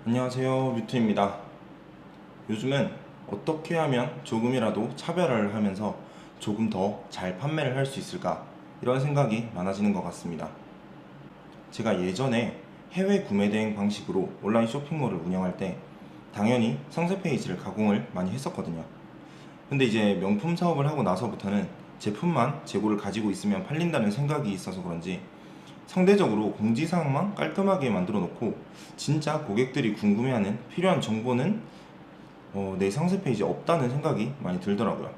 안녕하세요, 뮤트입니다. 요즘은 어떻게 하면 조금이라도 차별화를 하면서 조금 더 잘 판매를 할 수 있을까, 이런 생각이 많아지는 것 같습니다. 제가 예전에 해외 구매 대행 방식으로 온라인 쇼핑몰을 운영할 때 당연히 상세 페이지를 가공을 많이 했었거든요. 근데 이제 명품 사업을 하고 나서부터는 제품만 재고를 가지고 있으면 팔린다는 생각이 있어서 그런지 상대적으로 공지사항만 깔끔하게 만들어 놓고 진짜 고객들이 궁금해하는 필요한 정보는 내 상세 페이지에 없다는 생각이 많이 들더라고요.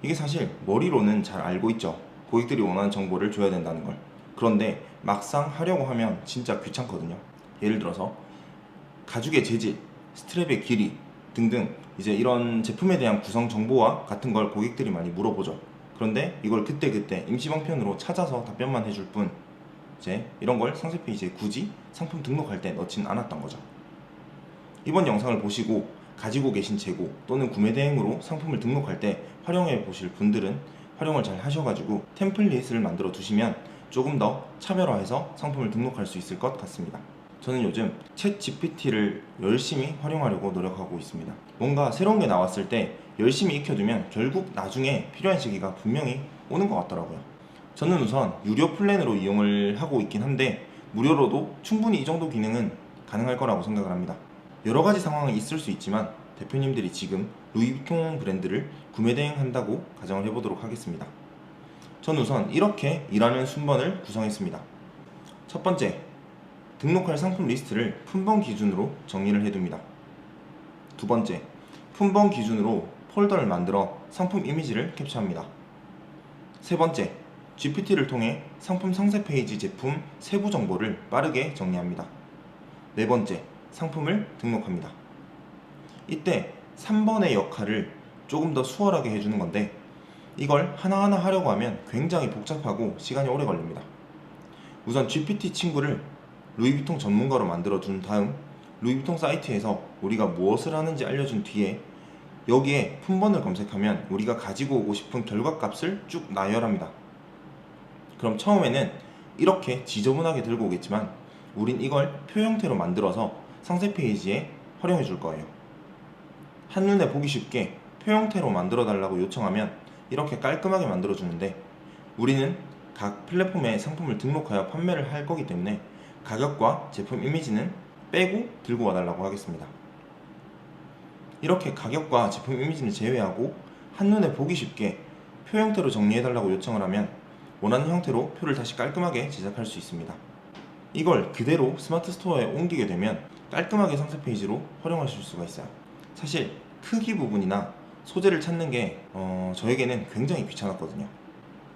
이게 사실 머리로는 잘 알고 있죠. 고객들이 원하는 정보를 줘야 된다는 걸. 그런데 막상 하려고 하면 진짜 귀찮거든요. 예를 들어서 가죽의 재질, 스트랩의 길이 등등 이제 이런 제품에 대한 구성 정보와 같은 걸 고객들이 많이 물어보죠. 그런데 이걸 그때그때 임시방편으로 찾아서 답변만 해줄 뿐 이제 이런 걸 상세 페이지에 굳이 상품 등록할 때 넣진 않았던 거죠. 이번 영상을 보시고 가지고 계신 재고 또는 구매 대행으로 상품을 등록할 때 활용해 보실 분들은 활용을 잘 하셔가지고 템플릿을 만들어 두시면 조금 더 차별화해서 상품을 등록할 수 있을 것 같습니다. 저는 요즘 챗 GPT를 열심히 활용하려고 노력하고 있습니다. 뭔가 새로운 게 나왔을 때 열심히 익혀두면 결국 나중에 필요한 시기가 분명히 오는 것 같더라고요. 저는 우선 유료 플랜으로 이용을 하고 있긴 한데 무료로도 충분히 이 정도 기능은 가능할 거라고 생각을 합니다. 여러 가지 상황이 있을 수 있지만 대표님들이 지금 루이비통 브랜드를 구매 대행한다고 가정을 해보도록 하겠습니다. 전 우선 이렇게 일하는 순번을 구성했습니다. 첫 번째, 등록할 상품 리스트를 품번 기준으로 정리를 해둡니다. 두 번째, 품번 기준으로 폴더를 만들어 상품 이미지를 캡처합니다. 세 번째, GPT를 통해 상품 상세 페이지 제품 세부 정보를 빠르게 정리합니다. 네 번째, 상품을 등록합니다. 이때 3번의 역할을 조금 더 수월하게 해주는 건데 이걸 하나하나 하려고 하면 굉장히 복잡하고 시간이 오래 걸립니다. 우선 GPT 친구를 루이비통 전문가로 만들어 둔 다음 루이비통 사이트에서 우리가 무엇을 하는지 알려준 뒤에 여기에 품번을 검색하면 우리가 가지고 오고 싶은 결과값을 쭉 나열합니다. 그럼 처음에는 이렇게 지저분하게 들고 오겠지만 우린 이걸 표 형태로 만들어서 상세 페이지에 활용해 줄 거예요. 한눈에 보기 쉽게 표 형태로 만들어 달라고 요청하면 이렇게 깔끔하게 만들어 주는데 우리는 각 플랫폼에 상품을 등록하여 판매를 할 거기 때문에 가격과 제품 이미지는 빼고 들고 와 달라고 하겠습니다. 이렇게 가격과 제품 이미지는 제외하고 한눈에 보기 쉽게 표 형태로 정리해 달라고 요청을 하면 원하는 형태로 표를 다시 깔끔하게 제작할 수 있습니다. 이걸 그대로 스마트 스토어에 옮기게 되면 깔끔하게 상세 페이지로 활용하실 수가 있어요. 사실 크기 부분이나 소재를 찾는 게 저에게는 굉장히 귀찮았거든요.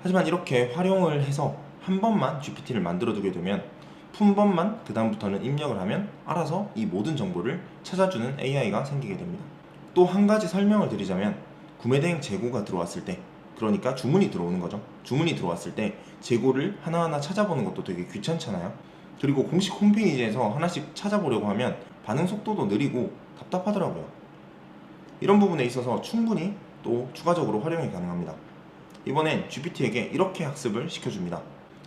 하지만 이렇게 활용을 해서 한 번만 GPT를 만들어 두게 되면 품번만 그 다음부터는 입력을 하면 알아서 이 모든 정보를 찾아주는 AI가 생기게 됩니다. 또 한 가지 설명을 드리자면 구매 대행 재고가 들어왔을 때, 그러니까 주문이 들어오는 거죠. 주문이 들어왔을 때 재고를 하나하나 찾아보는 것도 되게 귀찮잖아요. 그리고 공식 홈페이지에서 하나씩 찾아보려고 하면 반응 속도도 느리고 답답하더라고요. 이런 부분에 있어서 충분히 또 추가적으로 활용이 가능합니다. 이번엔 GPT에게 이렇게 학습을 시켜줍니다.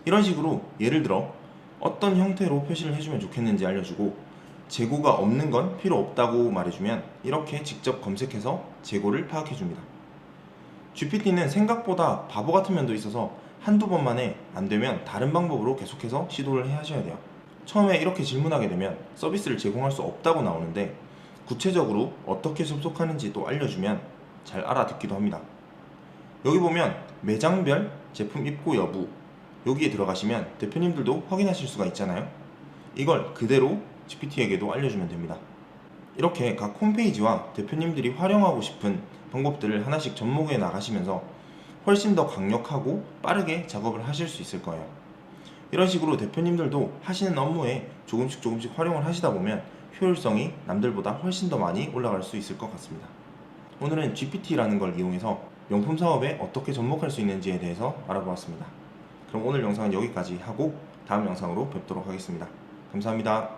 이런 식으로 예를 들어 어떤 형태로 표시를 해주면 좋겠는지 알려주고 재고가 없는 건 필요 없다고 말해주면 이렇게 직접 검색해서 재고를 파악해줍니다. GPT는 생각보다 바보 같은 면도 있어서 한두 번만에 안 되면 다른 방법으로 계속해서 시도를 해 하셔야 돼요. 처음에 이렇게 질문하게 되면 서비스를 제공할 수 없다고 나오는데 구체적으로 어떻게 접속하는지 또 알려주면 잘 알아듣기도 합니다. 여기 보면 매장별 제품 입고 여부, 여기에 들어가시면 대표님들도 확인하실 수가 있잖아요. 이걸 그대로 GPT에게도 알려주면 됩니다. 이렇게 각 홈페이지와 대표님들이 활용하고 싶은 방법들을 하나씩 접목해 나가시면서 훨씬 더 강력하고 빠르게 작업을 하실 수 있을 거예요. 이런 식으로 대표님들도 하시는 업무에 조금씩 활용을 하시다 보면 효율성이 남들보다 훨씬 더 많이 올라갈 수 있을 것 같습니다. 오늘은 GPT라는 걸 이용해서 명품 사업에 어떻게 접목할 수 있는지에 대해서 알아보았습니다. 그럼 오늘 영상은 여기까지 하고 다음 영상으로 뵙도록 하겠습니다. 감사합니다.